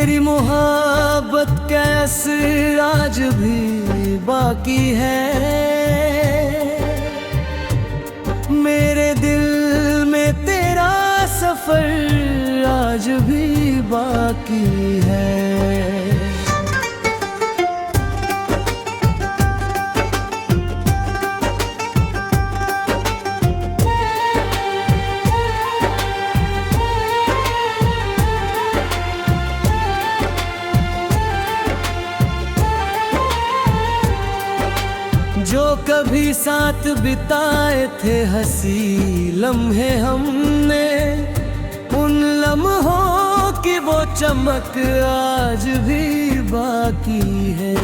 तेरी मोहब्बत कैसे आज भी बाकी है। मेरे दिल में तेरा सफर आज भी बाकी है। जो कभी साथ बिताए थे हंसी लम्हे हमने, उन लम्हों की वो चमक आज भी बाकी है।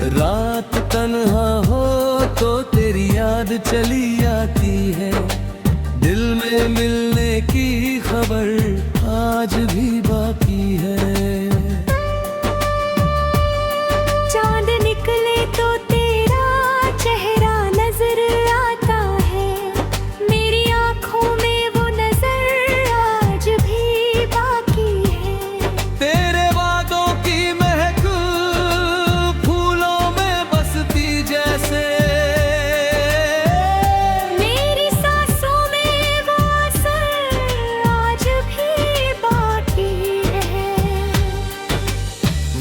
रात तन्हा हो तो तेरी याद चली आती है, दिल में मिलने की खबर आज भी बाकी है। चांद निकले तो तेरा चेहरा नजर आता है, मेरी आंखों में वो नजर आज भी बाकी है। तेरे वादों की महक मेरी सांसों में वो असर आज भी बाकी है।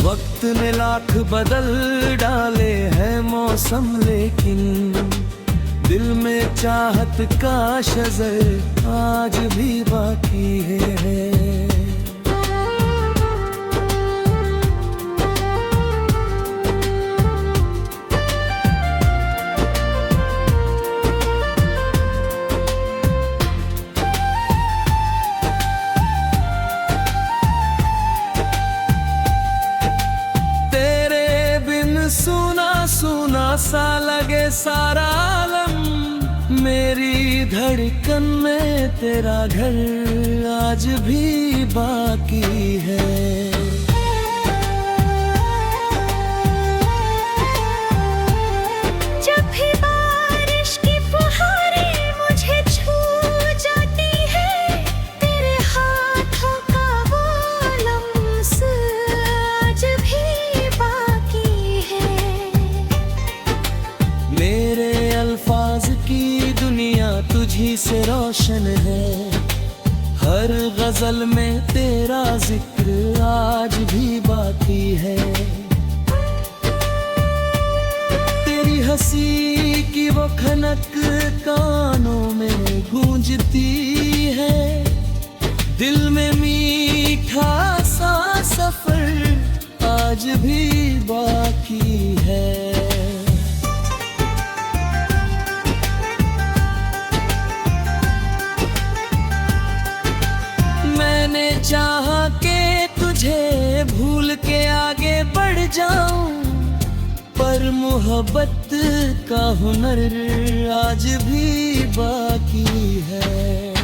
वक्त ने लाख बदल डाले हैं मौसम, लेकिन दिल में चाहत का शज़र आज भी बाकी है। सुना सुना सा लगे सारा आलम, मेरी धड़कन में तेरा घर आज भी बाकी है। जब भी बारिश की फुहारें मुझे छू जाती है, तेरे हाथों का वो लम्स आज भी बाकी है। मेरे अल्फाज की दुनिया तुझी से रोशन है, हर गजल में तेरा जिक्र आज भी बाकी है। तेरी हंसी की वो खनक कानों में गूंजती है, दिल में मीठा सा सफर आज भी बाकी है। मैंने चाहा कि तुझे भूल के आगे बढ़ जाऊं, पर मोहब्बत का हुनर आज भी बाकी है।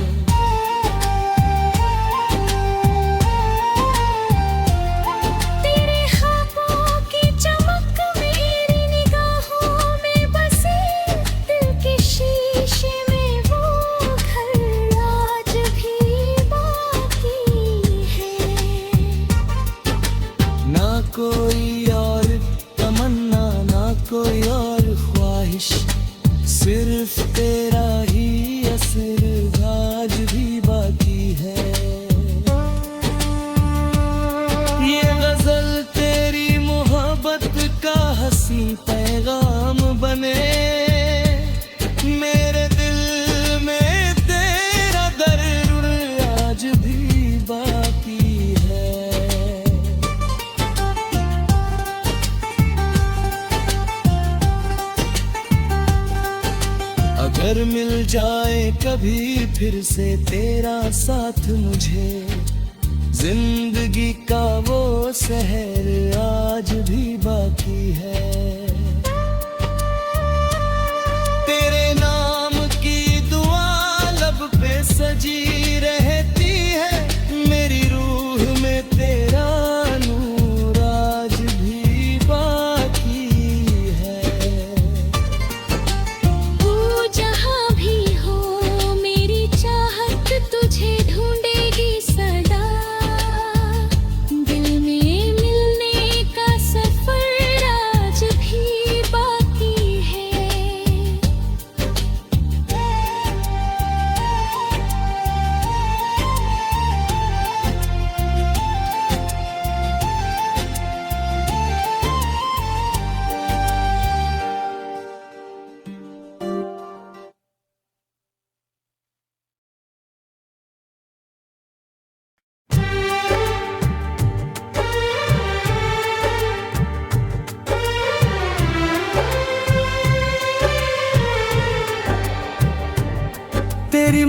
कोई और तमन्ना ना कोई और ख्वाहिश, सिर्फ तेरा ही असर आज भी बाकी है। ये गजल तेरी मोहब्बत का हंसी पैगाम बने, मेरे दिल में तेरा दर्द आज भी बाकी है। अगर मिल जाए कभी फिर से तेरा साथ मुझे, जिंदगी का वो सहर आज भी बाकी है। तेरे नाम की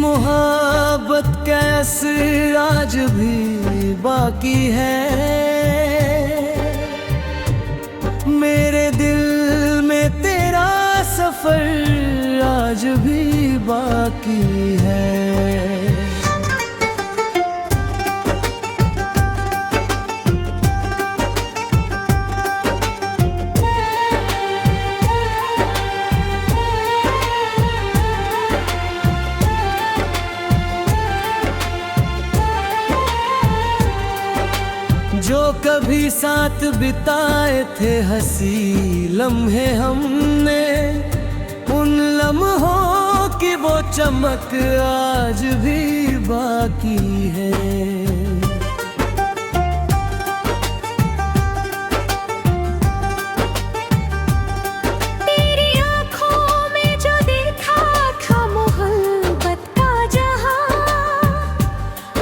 मोहब्बत कैसे आज भी बाकी है। मेरे दिल में तेरा सफर आज भी बाकी है। जो कभी साथ बिताए थे हंसी लम्हे हमने, उन लम्हों की वो चमक आज भी बाकी है। तेरी आँखों में जो देखा था मोहब्बत का जहां,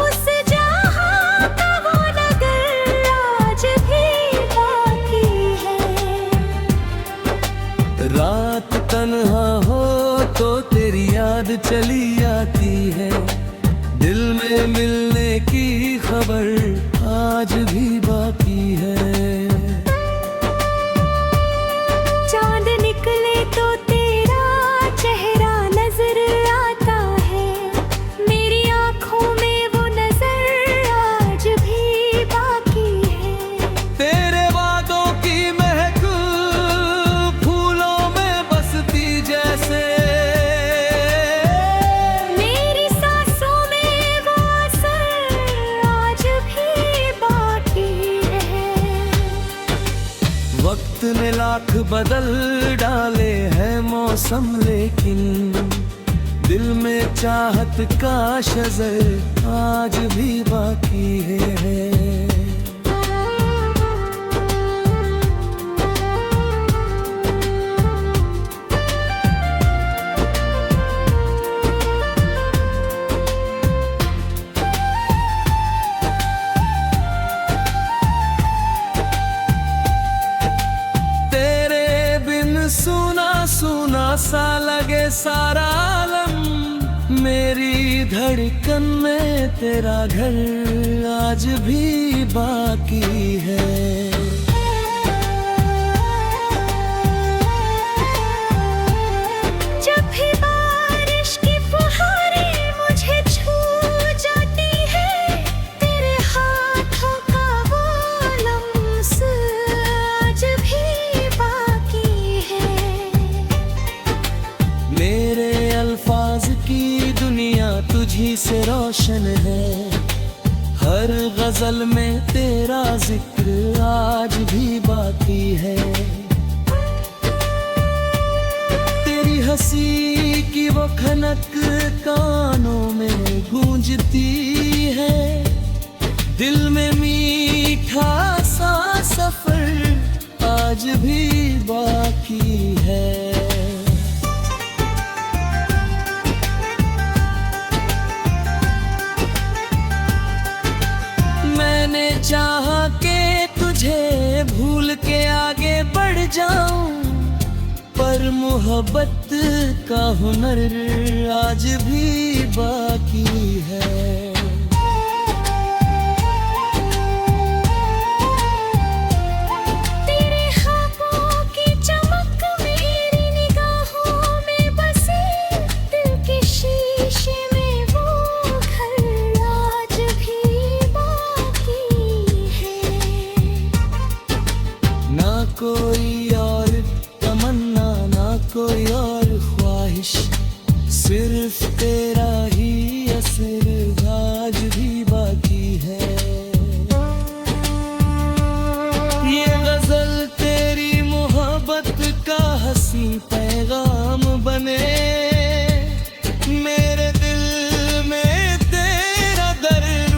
उस जहां का वो नगर आज भी बाकी है। रात तन्हा हो तो तेरी याद चली आती है। दिल में मिलने की खबर आज भी बाकी है। चांद निकले तो तेरा चेहरा नजर आता है। मेरी आँखों में वो नजर आज भी बाकी है। तेरे वादों की महक फूलों में बसती जैसे, मेरी सांसों में वो असर आज भी बाकी है। वक्त ने लाख बदल डाले हैं मौसम, लेकिन दिल में चाहत का शजर आज भी बाकी है। तेरे बिन सुना सुना सा लगे सारा आलम, मेरी धड़कन में तेरा घर आज भी बाकी है। जब भी बारिश की फुहारें मुझे छू जाती है, तेरे हाथों का वो लम्स आज भी बाकी है। मेरे अल्फाज की दुनिया तुझी से रोशन है। हर गजल में तेरा जिक्र आज भी बाकी है। तेरी हंसी की वो खनक कानों में गूंजती है। दिल में मीठा सा सफर आज भी बाकी है। मैंने चाहा कि तुझे भूल के आगे बढ़ जाऊं, पर मोहब्बत का हुनर आज भी बाकी है। तेरे ख्वाबों की चमक मेरी निगाहों में बसी, दिल के शीशे में वो घर आज भी बाकी है। ना कोई और तमन्ना, ना कोई और ख्वाहिश, सिर्फ तेरा ही असर आज भी बाकी है। ये गजल तेरी मोहब्बत का हंसी पैगाम बने। मेरे दिल में तेरा दर्द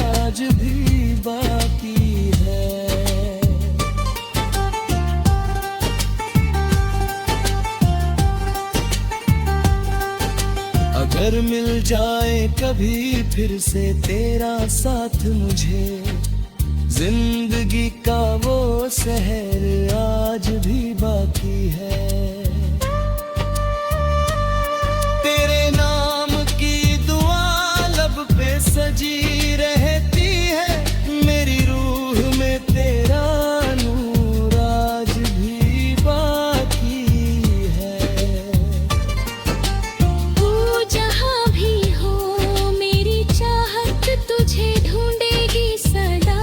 आज भी बाकी है। अगर मिल जाए कभी फिर से तेरा साथ मुझे, जिंदगी का वो शहर आज भी बाकी है। तेरे नाम की जी रहती है मेरी रूह में तेरा नूर आज भी बाकी है। तू जहाँ भी हो मेरी चाहत तुझे ढूंढेगी सदा,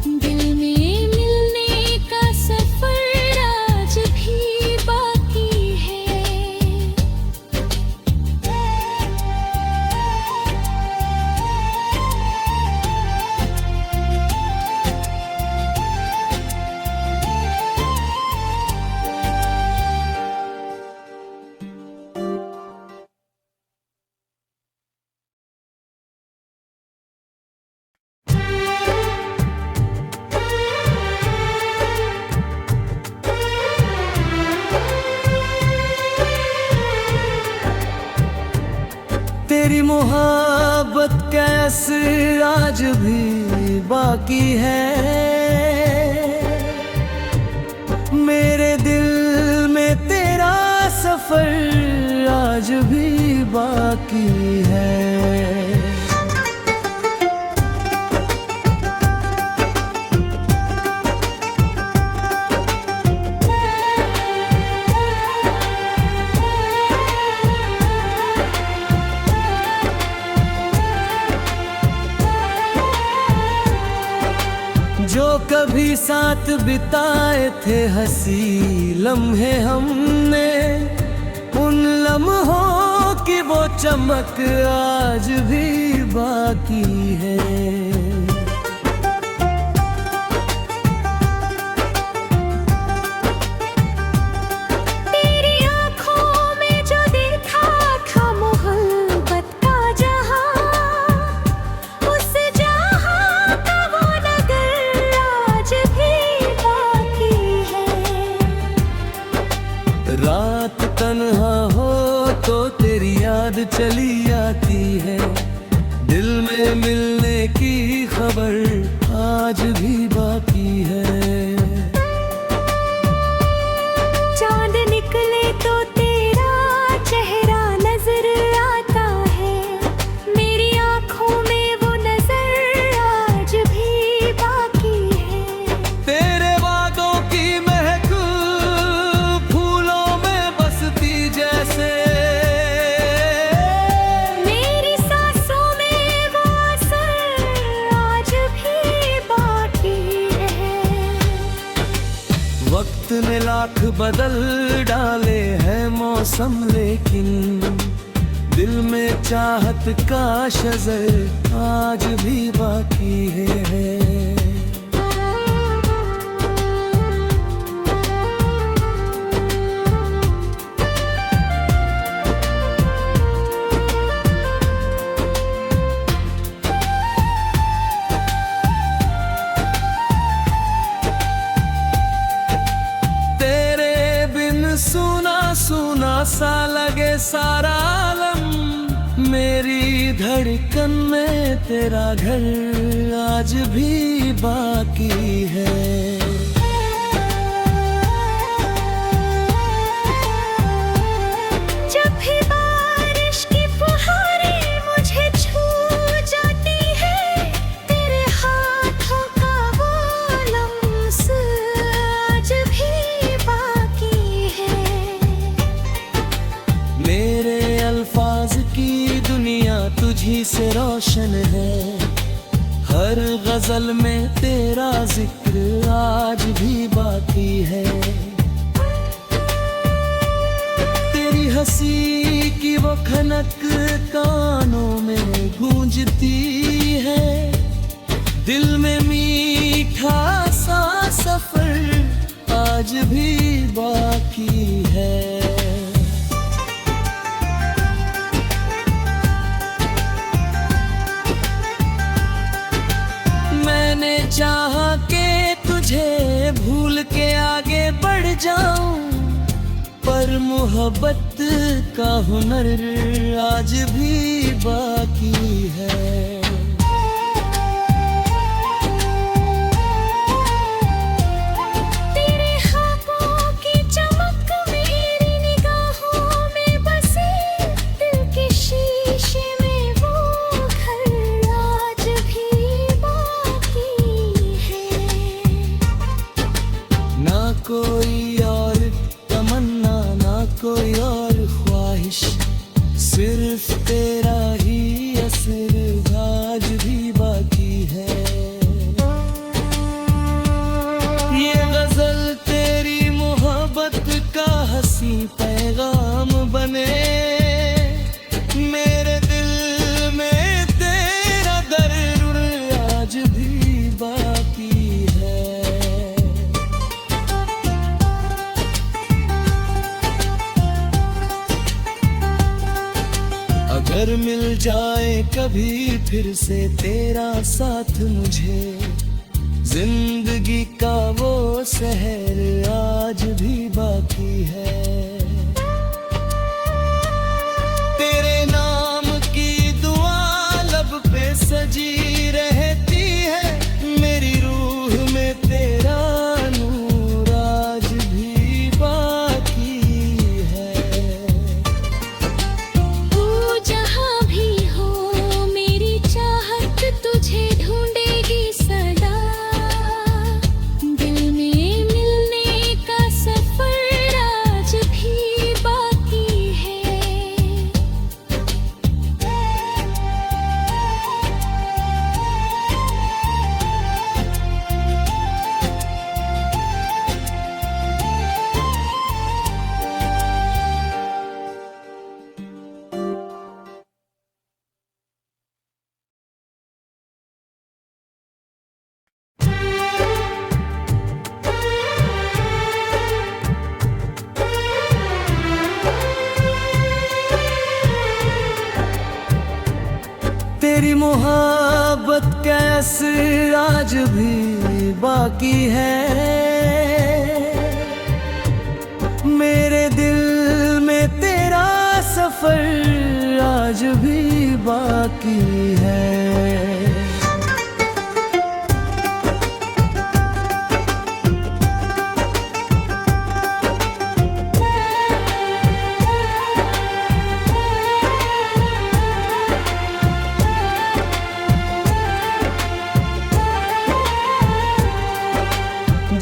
दिल में मिलने का सफर आज भी बाकी है। तेरी मोहब्बत कैसे आज भी बाकी है। मेरे दिल में तेरा सफर आज भी बाकी है। जो कभी साथ बिताए थे हंसी लम्हे हमने, उन लम्हों की वो चमक आज भी बाकी है। तेरी आँखों में जो देखा था मोहब्बत का जहां, उस जहां का वो नगर आज भी बाकी है। रात तन्हा हो तो तेरी याद चली आती है, दिल में मिलने की खबर आज भी बाकी है। चांद निकले तो तेरा चेहरा नजर आता है, मेरी आँखों में वो नजर आज भी बाकी है। तेरे वादों की महक फूलों में बसती जैसे, मेरी सांसों में वो असर आज भी बाकी है। वक्त ने लाख बदल डाले हैं मौसम, लेकिन दिल में चाहत का शजर आज भी बाकी है। तेरे बिन सुना सुना सा लगे सारा आलम, मेरी धड़कन में तेरा घर आज भी बाकी है। जब भी बारिश की फुहारें मुझे छू जाती है, तेरे हाथों का वो लम्स आज भी बाकी है। मेरे अल्फाज की दुनिया तुझी से रोशन है, हर गजल में तेरा जिक्र आज भी बाकी है। तेरी हंसी की वो खनक कानों में गूंजती है, दिल में मीठा सा सफर आज भी बाकी है। मैंने चाहा कि तुझे भूल के आगे बढ़ जाऊं, पर मोहब्बत का हुनर आज भी बाकी है। तेरे ख्वाबों की चमक मेरी निगाहों में बसी, दिल के शीशे में वो घर जाए कभी फिर से तेरा साथ मुझे, जिंदगी का वो शहर आज भी बाकी है। तेरे नाम की दुआ लब पे सजी रहती है, मेरी रूह में तेरा नूर आज भी बाकी है। तू जहाँ भी हो मेरी चाहत तुझे ढूंढेगी सदा, दिल में मिलने का सफर आज भी बाकी है। तेरी मोहब्बत कैसे आज भी बाकी है, मेरे दिल में तेरा सफर आज भी बाकी है।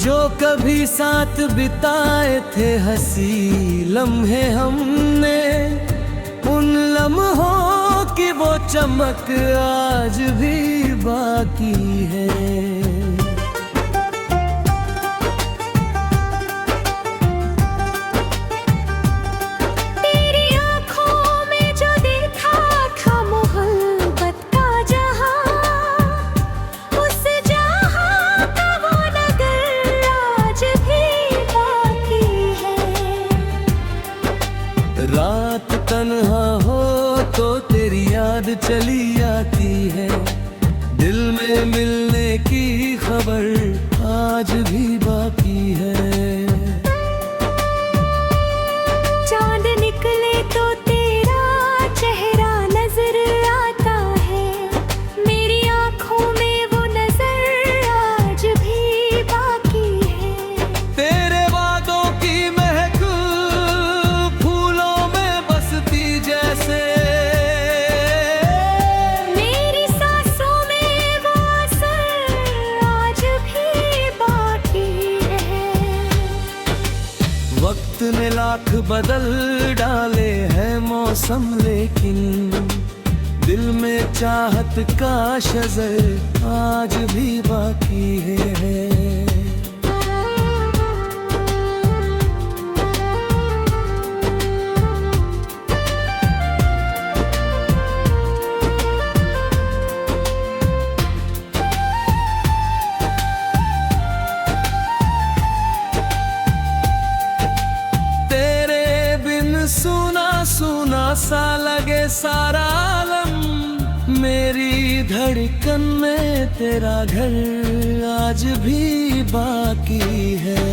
जो कभी साथ बिताए थे हंसी लम्हे हमने, उन लम्हों की वो चमक आज भी बाकी है। तेरी आँखों में जो देखा था मोहब्बत का जहां, उस जहां का वो नगर आज भी बाकी है। रात तन्हा हो तो तेरी याद चली आती है, दिल में मिलने की खबर आज भी बाकी है। चांद निकले तो तेरा चेहरा नजर आता है, मेरी आँखों में वो नजर आज भी बाकी है। तेरे वादों की महक फूलों में बसती जैसे, मेरी सांसों में वो असर आज भी बाकी है। वक्त ने लाख बदल डाले हैं मौसम, लेकिन दिल में चाहत का शजर आज भी बाकी है। सुना सुना सा लगे सारा आलम, मेरी धड़कन में तेरा घर आज भी बाकी है।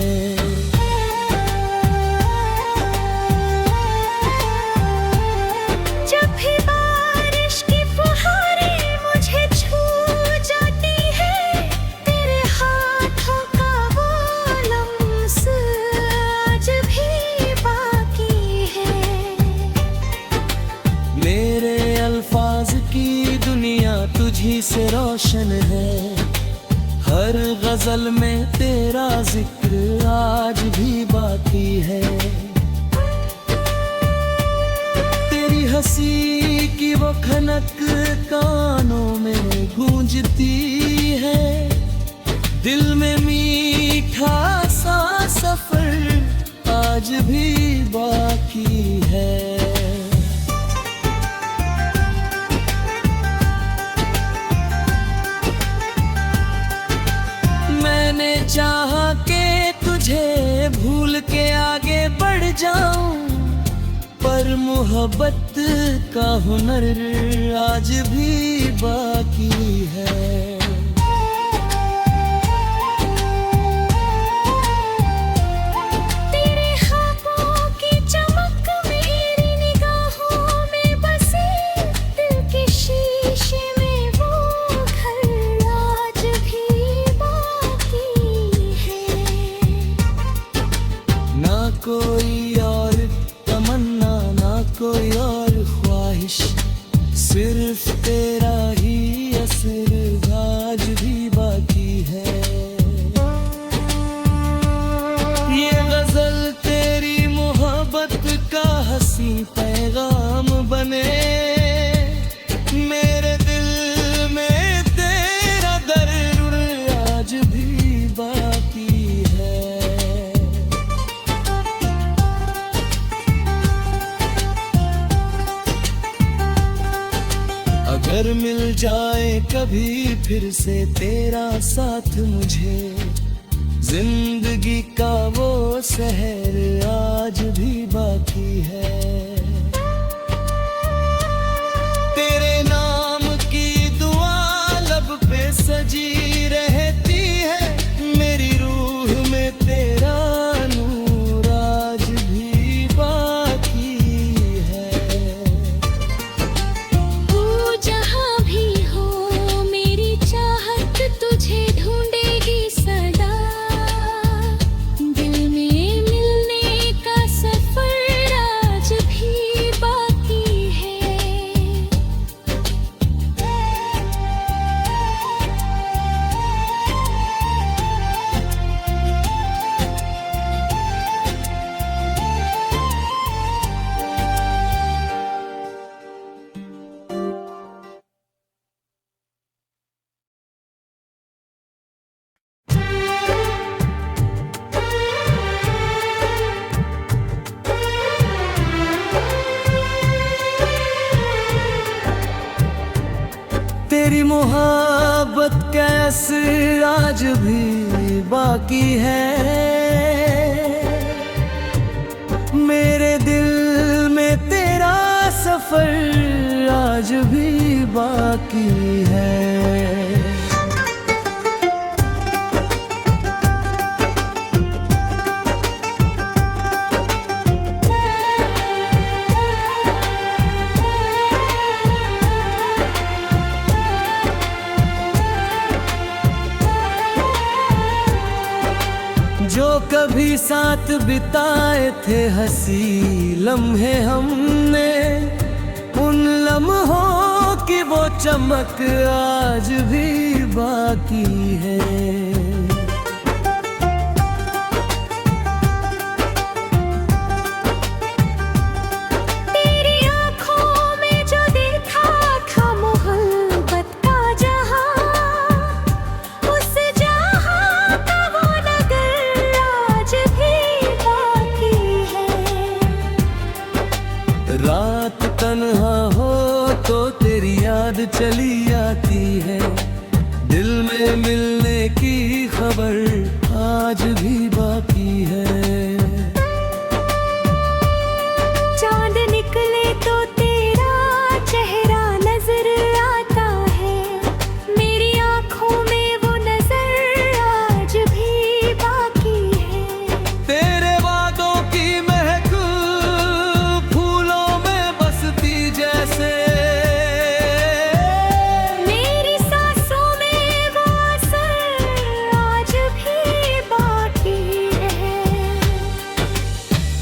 जब भी बारिश की फुहारें मुझे छू जाती है, तेरे हाथों का वो लम्स आज भी बाकी है। मेरे अल्फाज की दुनिया तुझी से रोशन है, हर गजल में तेरा जिक्र आज भी बाकी है। तेरी हंसी की वो खनक कानों में गूंजती है, दिल में मीठा सा सफर आज भी बाकी है। मैंने चाहा के तुझे भूल के आगे बढ़ जाऊं, पर मोहब्बत का हुनर आज भी बाकी है। तेरे ख्वाबों की चमक मेरी निगाहों में बसी, दिल के शीशे में वो घर आज भी बाकी है। ना कोई और तमन्ना, ना कोई और ख्वाहिश, सिर्फ तेरा ही असर आज भी बाकी है। ये गजल तेरी मोहब्बत का हंसी पैगाम बने, मेरे दिल में तेरा दर्द आज भी बाकी है। अगर मिल जाए कभी फिर से तेरा साथ मुझे, जिंदगी का वो सहर आज भी बाकी है। तेरे नाम की दुआ लब पे सजी रहती है, मेरी रूह में तेरा नूर आज भी बाकी है। तू जहाँ भी हो मेरी चाहत तुझे ढूंढेगी सदा, दिल में मिलने का सफर आज भी बाकी है। तेरी मोहब्बत कैसे आज भी बाकी है, मेरे दिल में तेरा सफर आज भी बाकी है। जो कभी साथ बिताए थे हंसी लम्हे हमने, उन लम्हों की वो चमक आज भी बाकी है। तेरी आँखों में जो देखा था मोहब्बत का जहां, उस जहां का वो नगर आज भी बाकी है। रात तन्हा हो तो तेरी याद चली आती है, दिल में मिलने की खबर आज भी बाकी है। चांद निकले तो तेरा चेहरा नजर आता है, मेरी आँखों में वो नजर आज भी बाकी है। तेरे वादों की महक फूलों में बसती जैसे, मेरी सांसों में वो असर आज भी बाकी है।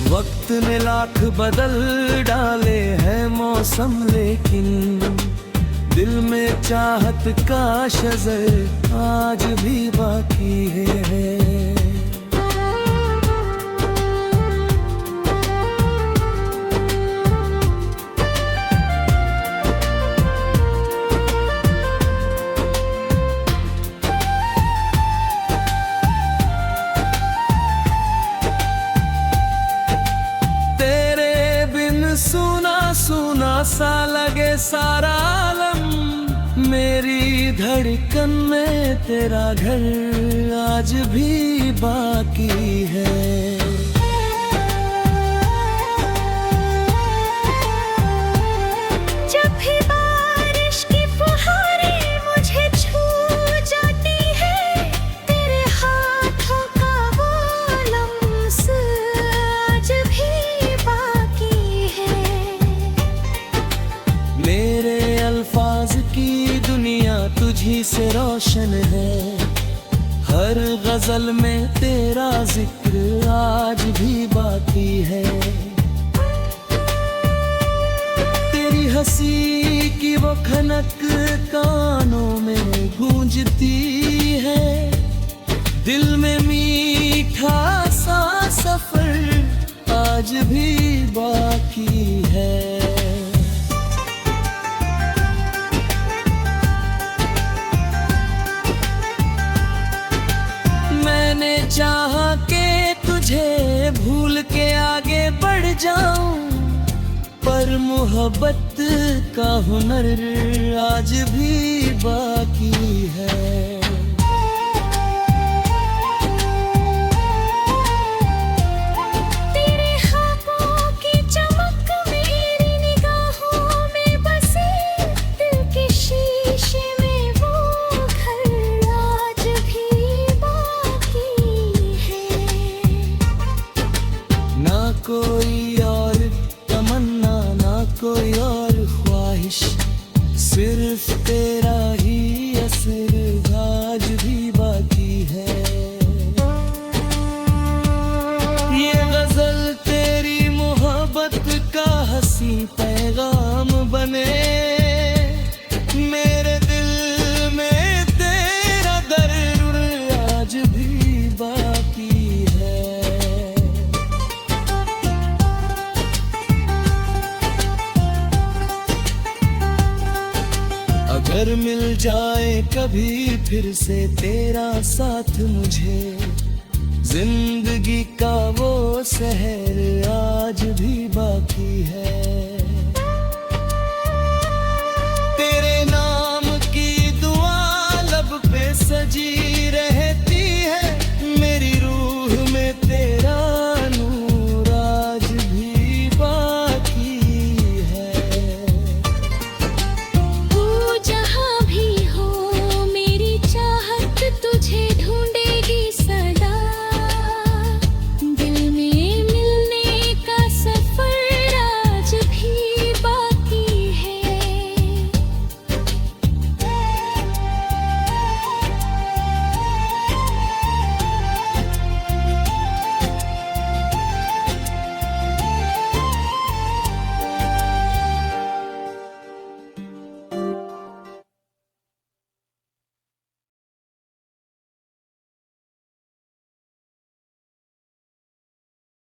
वक्त ने लाख बदल डाले हैं मौसम, लेकिन दिल में चाहत का शजर आज भी बाकी है। सुना सुना सा लगे सारा आलम, मेरी धड़कन में तेरा घर आज भी बाकी है। तुझी से रोशन है, हर गजल में तेरा जिक्र आज भी बाकी है। तेरी हंसी की वो खनक कानों में गूंजती है, दिल में मीठा सा सफर आज भी बाकी है। मैंने चाहा कि तुझे भूल के आगे बढ़ जाऊं, पर मोहब्बत का हुनर आज भी बाकी है। तेरे ख्वाबों की चमक मेरी निगाहों में बसी, दिल के शीशे में वो घर आज भी बाकी है। ना कोई और तमन्ना, ना कोई और ख्वाहिश, सिर्फ तेरा ही असर आज भी बाकी है। ये गजल तेरी मोहब्बत का हंसी पैगाम बने, मेरे दिल में तेरा दर्द आज भी बाकी है। अगर मिल जाए कभी फिर से तेरा साथ मुझे, जिंदगी का वो शहर आज भी बाकी है।